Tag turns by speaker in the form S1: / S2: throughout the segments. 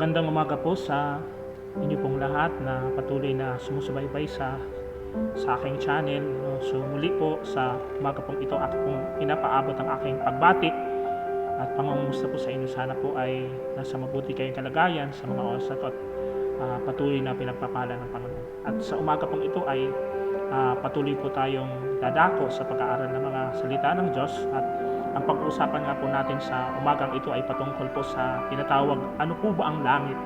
S1: Magandang umaga po sa inyo pong lahat na patuloy na sumusubaybay sa aking channel. So muli po sa umaga pong ito, ako pong pinapaabot ang aking pagbati at pangungumusta po sa inyo. Sana po ay nasa mabuti kayong kalagayan sa mga oras na ito at patuloy na pinagpapala ng Panginoon. At sa umaga pong ito ay patuloy po tayong dadako sa pag-aaral ng mga salita ng Diyos. At ang pag-uusapan nga po natin sa umagang ito ay patungkol po sa tinatawag, ano po ba ang langit?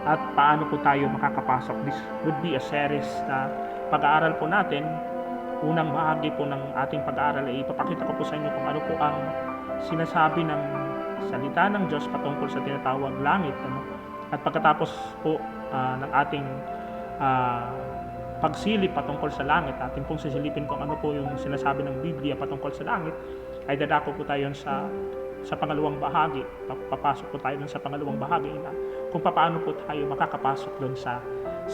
S1: At paano po tayo makakapasok? This would be a series na pag-aaral po natin. Unang bahagi po ng ating pag-aaral ay ipapakita ko po sa inyo kung ano po ang sinasabi ng salita ng Diyos patungkol sa tinatawag langit. At pagkatapos po ng ating pagsilip patungkol sa langit, atin pong sisilipin kung ano po yung sinasabi ng Biblia patungkol sa langit, ay dadako po tayo sa pangalawang bahagi. Papasok po tayo sa pangalawang bahagi na kung paano po tayo makakapasok doon sa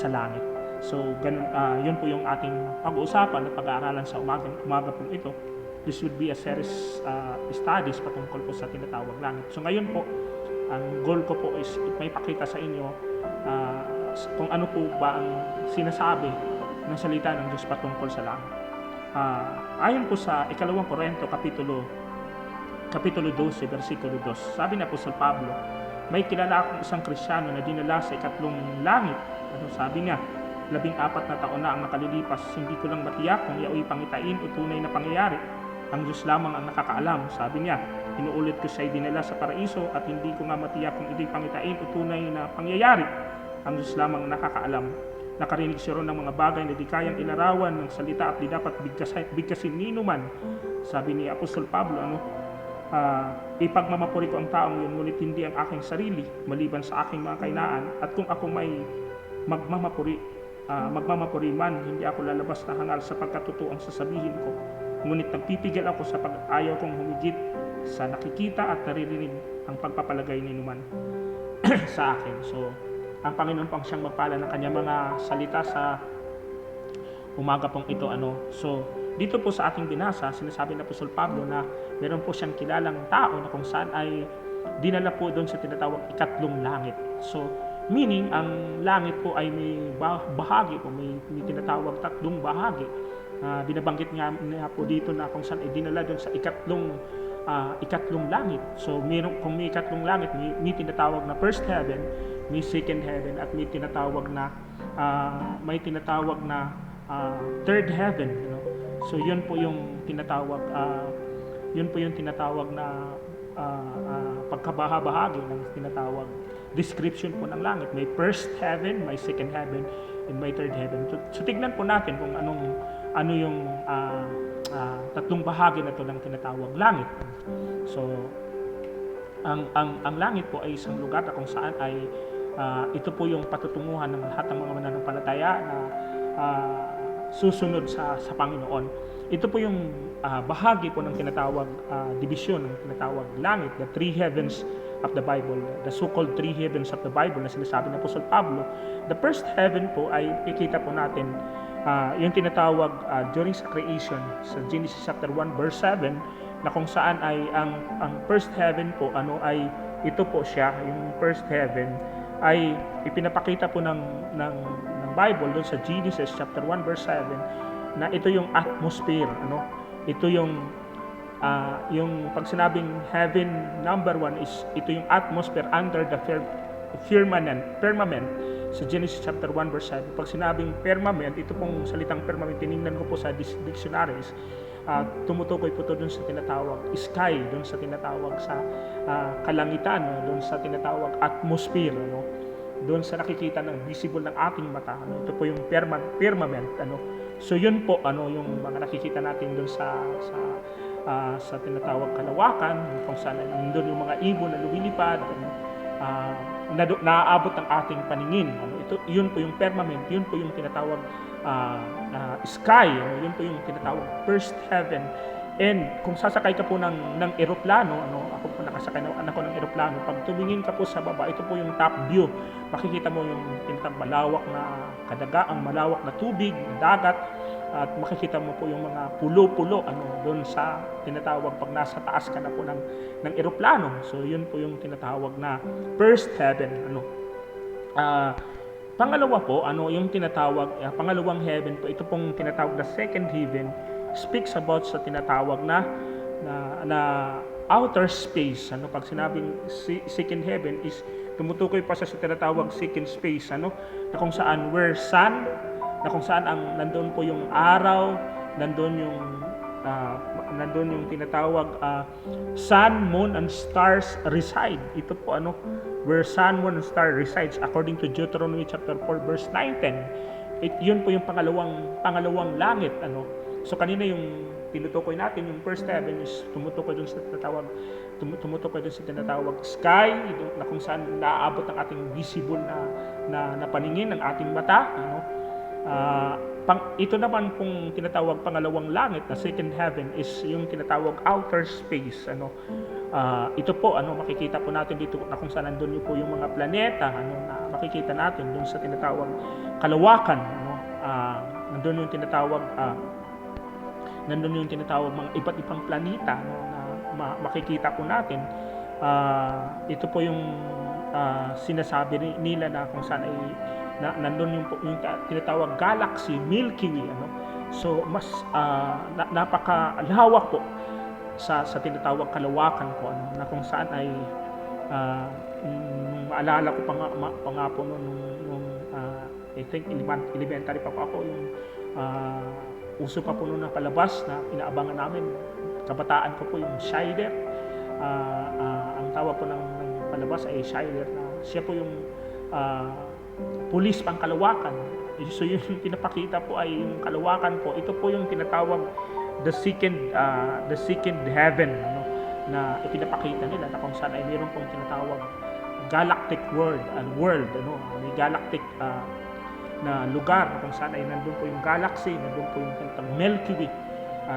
S1: langit. So, ganun, yun po yung ating pag-uusapan at pag-aaralan sa umaga po ito. This would be a series studies patungkol po sa tinatawag langit. So, ngayon po, ang goal ko po is may pakita sa inyo kung ano po ba ang sinasabi ng salita ng Diyos patungkol sa langit. Ayon po sa ikalawang Korinto kapitulo 12, versikulo 2, sabi ni Apostol Pablo, may kilala akong isang Kristiyano na dinala sa ikatlong langit. Ano sabi niya? 14 na taon na ang nakalilipas, hindi ko lang matiyak kung yaoy pangitain o tunay na pangyayari. Ang Diyos lamang ang nakakaalam. Sabi niya, inuulit ko siya'y dinala sa paraiso at hindi ko nga matiyak kung ito'y pangitain o tunay na pangyayari. Ang Diyos lamang ang nakakaalam. Nakarinig siya ron ng mga bagay na di kayang ilarawan ng salita at di dapat bigkasin ninuman. Sabi ni Apostol Pablo, ipagmamapuri ko ang taong yun, ngunit hindi ang aking sarili, maliban sa aking mga kainaan. At kung ako may magmamapuri man, hindi ako lalabas na hangal sapagkat totoo ang sasabihin ko. Ngunit nagpipigil ako sa pag-ayaw kong humigit sa nakikita at naririnig ang pagpapalagay ninuman sa akin. So, ang Panginoon pang siyang magpala ng kanyang mga salita sa umaga pong ito. So, dito po sa ating binasa, sinasabi ng Apostol Pablo na meron po siyang kilalang tao na kung saan ay dinala po doon sa tinatawag ikatlong langit. So, meaning, ang langit po ay may bahagi po, may tinatawag tatlong bahagi. Binabanggit nga po dito na kung saan ay dinala doon sa ikatlong langit. So, kung may ikatlong langit, may tinatawag na first heaven, may second heaven, at may tinatawag na third heaven. So, yun po yung tinatawag na pagkabaha-bahagi ng tinatawag description po ng langit. May first heaven, may second heaven, and may third heaven. So tignan po natin kung ano yung tatlong bahagi na to ng tinatawag langit. So ang langit po ay isang lugar na kung saan ay ito po yung patutunguhan ng lahat ng mga mananampalataya na susunod sa Panginoon. Ito po yung bahagi po ng tinatawag division ng tinatawag langit, the three heavens of the Bible, the so-called three heavens of the Bible na sinasabi ng Apostol Pablo. The first heaven po ay ikita po natin yung tinatawag during sa creation sa Genesis chapter 1 verse 7, na kung saan ay ang first heaven po ay ito po siya, yung first heaven ay ipinapakita po ng Bible doon sa Genesis chapter 1 verse 7 na ito yung atmosphere, ito yung pag sinabing heaven number 1 is ito yung atmosphere under the firmament sa Genesis chapter 1 verse 7. Pag sinabing firmament, ito pong salitang firmament, tinignan ko po sa dictionaries, tumutukoy po ito dun sa tinatawag sky, dun sa tinatawag sa kalangitan, dun sa tinatawag atmosphere, doon sa nakikita ng visible ng ating mata. Ito po yung firmament. So yun po yung mga nakikita natin doon sa tinatawag kalawakan, kung saan doon yung mga ibon na lumilipad, naaabot ng ating paningin. Yun po yung firmament, yun po yung tinatawag sky, yun po yung tinatawag first heaven. And kung sasakay ka po ng eroplano, ako po nakasakay na anak ko ng eroplano, pag tumingin ka po sa baba, ito po yung top view. Makikita mo yung malawak na kadaga, ang malawak na tubig, dagat, at makikita mo po yung mga pulo-pulo doon sa tinatawag pag nasa taas ka na po ng eroplano. So yun po yung tinatawag na first heaven. Pangalawa po, yung tinatawag, pangalawang heaven po, ito pong tinatawag na second heaven, speaks about sa tinatawag na outer space. Pag sinabing second heaven is tumutukoy pa sa tinatawag second space, na kung saan na kung saan nandoon po yung araw, nandoon yung tinatawag sun, moon, and stars reside. Ito po where sun, moon, and star resides according to Deuteronomy chapter 4 verse 9, 10. Yun po yung pangalawang langit. So kanina yung tinutukoy natin, yung first heaven is tumutukoy dun sa tinatawag sky, na kung saan naaabot ang ating visible na paningin ng ating mata. Ito naman pong tinatawag pangalawang langit na second heaven is yung tinatawag outer space. Ito po makikita po natin dito na kung saan nandun po yung mga planeta na makikita natin dun sa tinatawag kalawakan. Nandun yung tinatawag mga iba't ibang planeta na makikita po natin. Ito po yung sinasabi nila na kung saan ay nandun yung tinatawag galaxy, Milky Way. So mas napakalawak po sa tinatawag kalawakan po, na kung saan ay maalala ko pa nga po nung I think elementary pa po ako, yung uso pa po nung napalabas na inaabangan namin kabataan ko po yung Scheider. Ang tawag po ng palabas ay Scheider, na siya po yung pulis pang kalawakan. So yung pinapakita po ay yung kalawakan po. Ito po yung tinatawag the second heaven, na ipinapakita nila na kung saan ay mayroon pong tinatawag galactic world. May galactic na lugar kung saan ay nandun po yung galaxy, nandun po yung tinatawag Milky Way,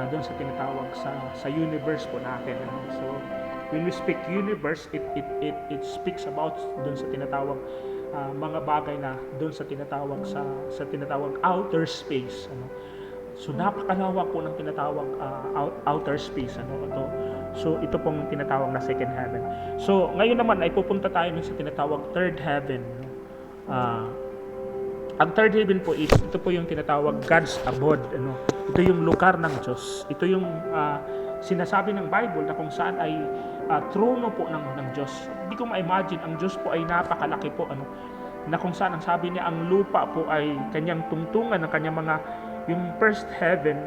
S1: doon sa tinatawag sa universe po natin. So when we speak universe, it speaks about doon sa tinatawag mga bagay na doon sa tinatawag outer space. So napakalawak po ng tinatawag outer space. So ito pong tinatawag na second heaven. So ngayon naman ay pupunta tayo sa tinatawag third heaven. Ang third heaven po is, ito po yung tinatawag God's abode. Ito yung lugar ng Diyos. Ito yung sinasabi ng Bible na kung saan ay trono po ng Diyos. Hindi ko ma-imagine, ang Diyos po ay napakalaki po. Na kung saan ang sabi niya, ang lupa po ay kanyang tungtungan, ng kanyang mga, yung first heaven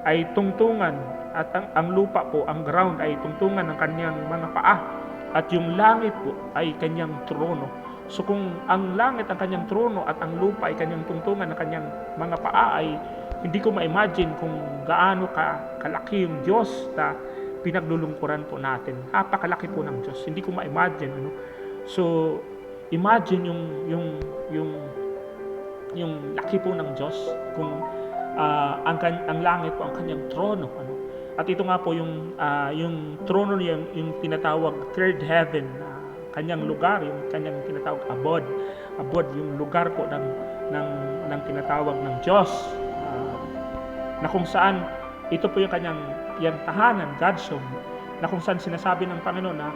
S1: ay tungtungan, at ang lupa po, ang ground ay tungtungan ng kanyang mga paa, at yung langit po ay kanyang trono. So kung ang langit ang kanyang trono at ang lupa ay kanyang tungtungan ng kanyang mga paa, ay hindi ko ma-imagine kung gaano kalaki yung Diyos na pinaglulungkuran po natin. Napakalaki po ng Diyos. Hindi ko ma-imagine. So imagine yung laki po ng Diyos, kung ang langit po ang kanyang trono. At ito nga po yung trono niya, yung tinatawag third heaven, kanyang lugar, yung kanyang tinatawag abode, yung lugar po ng tinatawag ng Diyos, na kung saan ito po yung kanyang tahanan, God's home, na kung saan sinasabi ng Panginoon na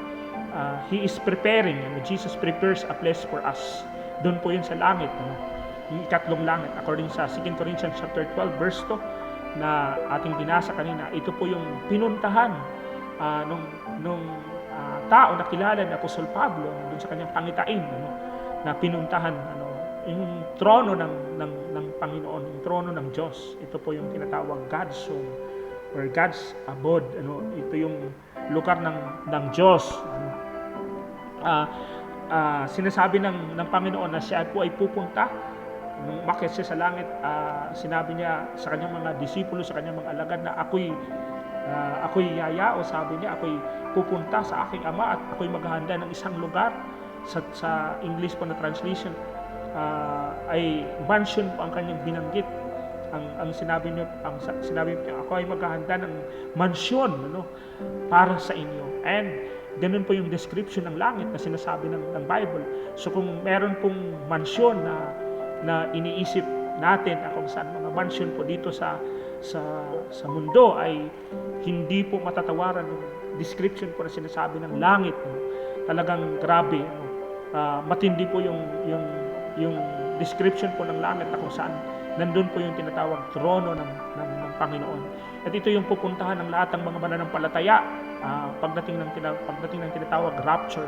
S1: He is preparing, Jesus prepares a place for us. Doon po yun sa langit, yung ikatlong langit, according sa 2 Corinthians chapter 12 verse 2 na ating binasa kanina. Ito po yung pinuntahan nung tao na kilala ni Apostol Pablo doon sa kanyang pangitain, na pinuntahan yung trono ng Panginoon, yung trono ng Diyos. Ito po yung tinatawag God's home, or God's abode. Ito yung lugar ng Diyos. Sinasabi ng Panginoon na siya po ay pupunta. Nung umakyat siya sa langit, sinabi niya sa kanyang mga disipulo, sa kanyang mga alagad, na ako'y yayao, sabi niya, ako'y pupunta sa aking Ama at ako'y maghahanda ng isang lugar. Sa English po na translation ay mansion po ang kanyang binanggit. Ang sinabi niya, ako ay maghahanda ng mansyon para sa inyo. And ganun po yung description ng langit na sinasabi ng Bible. So kung meron pong mansyon na iniisip natin kung saan mga mansion po dito sa mundo ay hindi po matatawaran yung description po na sinasabi ng langit. No? Talagang grabe. No? Matindi po yung description po ng langit na kung saan nandun po yung tinatawag trono ng Panginoon. At ito yung pupuntahan ng lahat ng mga mananampalataya pagdating ng tinatawag rapture,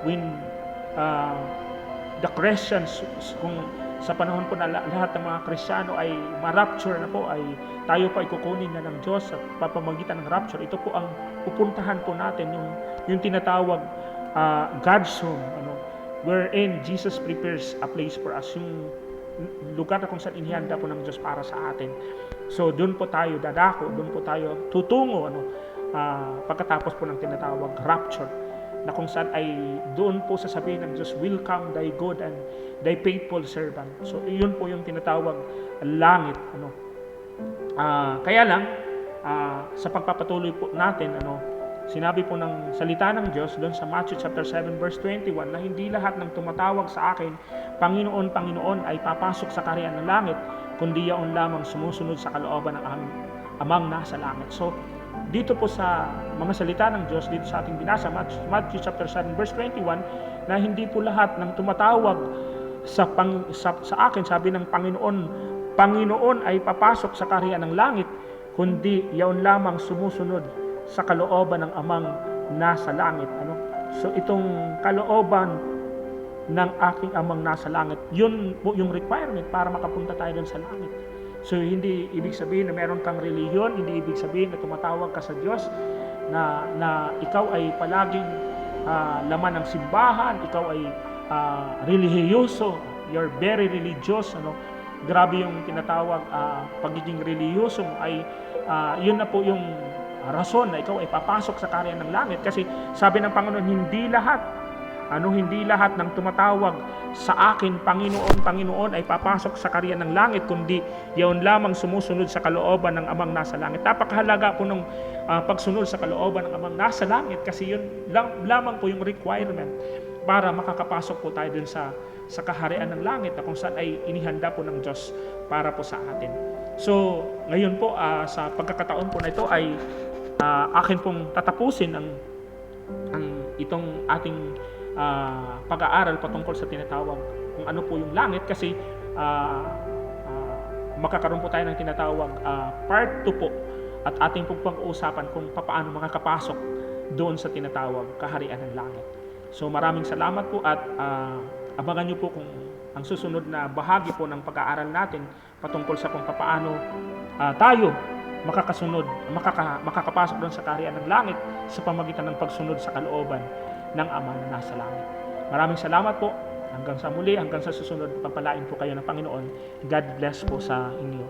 S1: when the Christians, kung sa panahon po na lahat ng mga Kristiyano ay ma-rapture na po, ay tayo po ay kukunin na ng Diyos sa pamamagitan ng rapture. Ito po ang pupuntahan po natin, yung tinatawag God's home, wherein Jesus prepares a place for us, yung lugar na kung saan inihanda po ng Diyos para sa atin. So doon po tayo dadako, doon po tayo tutungo pagkatapos po ng tinatawag rapture, na kung saan ay doon po sasabihin ng Diyos, "Welcome thy good and thy faithful servant." So iyon po yung tinatawag langit. Kaya lang sa pagpapatuloy po natin, sinabi po ng salita ng Diyos doon sa Matthew chapter 7 verse 21 na hindi lahat ng tumatawag sa akin, "Panginoon, Panginoon," ay papasok sa kaharian ng langit, kundi yaon lamang sumusunod sa kalooban ng Amang nasa langit. So dito po sa mga salita ng Diyos, dito sa ating binasa, Matthew chapter 7 verse 21, na hindi po lahat ng tumatawag sa akin, sabi ng Panginoon, "Panginoon," ay papasok sa kaharian ng langit, kundi yaon lamang sumusunod sa kalooban ng Amang nasa langit. So itong kalooban ng aking Amang nasa langit, yun po yung requirement para makapunta tayo dun sa langit. So hindi ibig sabihin na meron kang relihiyon, hindi ibig sabihin na tumatawag ka sa Diyos, na ikaw ay palaging laman ng simbahan, ikaw ay relihiyoso, you're very religious. Grabe yung tinatawag pagiging relihiyoso ay yun na po yung rason na ikaw ay papasok sa kaharian ng langit. Kasi sabi ng Panginoon, hindi lahat ng tumatawag sa akin, "Panginoon, Panginoon," ay papasok sa kaharian ng langit, kundi yaon lamang sumusunod sa kalooban ng Amang nasa langit. Napakahalaga po ng pagsunod sa kalooban ng Amang nasa langit, kasi yun lamang po yung requirement para makakapasok po tayo dun sa kaharian ng langit na kung saan ay inihanda po ng Diyos para po sa atin. So ngayon po sa pagkakataon po na ito ay akin pong tatapusin ang itong ating pag-aaral patungkol sa tinatawag kung ano po yung langit, kasi makakaroon po tayo ng tinatawag part 2 po, at ating pong pag-uusapan kung paano makakapasok doon sa tinatawag kaharian ng langit. So maraming salamat po, at abangan nyo po kung ang susunod na bahagi po ng pag-aaral natin patungkol sa kung paano tayo makakapasok doon sa kaharian ng langit sa pamagitan ng pagsunod sa kalooban ng Ama na nasa langit. Maraming salamat po. Hanggang sa muli, hanggang sa susunod, pagpalain po kayo ng Panginoon. God bless po sa inyo.